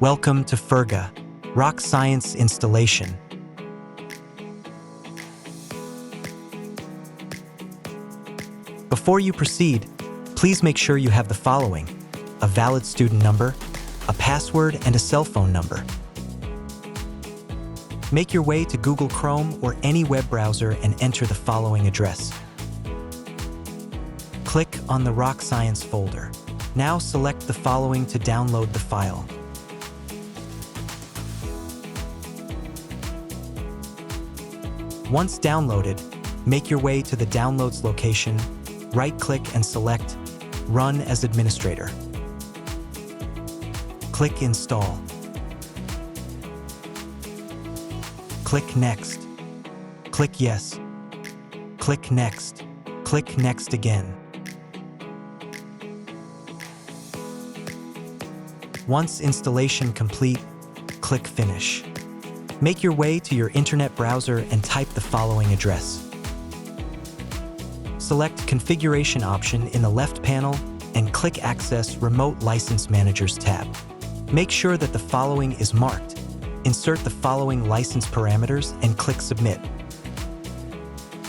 Welcome to Firga, RocScience installation. Before you proceed, please make sure you have the following: a valid student number, a password, and a cell phone number. Make your way to Google Chrome or any web browser and enter the following address. Click on the RocScience folder. Now select the following to download the file. Once downloaded, make your way to the Downloads location, right-click and select Run as Administrator. Click Install. Click Next. Click Yes. Click Next. Click Next again. Once installation complete, click Finish. Make your way to your internet browser and type the following address. Select Configuration option in the left panel and click Access Remote License Managers tab. Make sure that the following is marked. Insert the following license parameters and click Submit.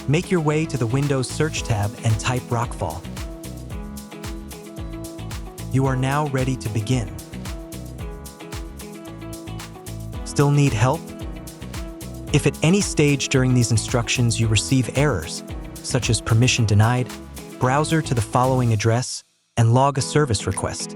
Make your way to the Windows Search tab and type Rockfall. You are now ready to begin. Still need help? If at any stage during these instructions you receive errors, such as permission denied, browser to the following address and log a service request.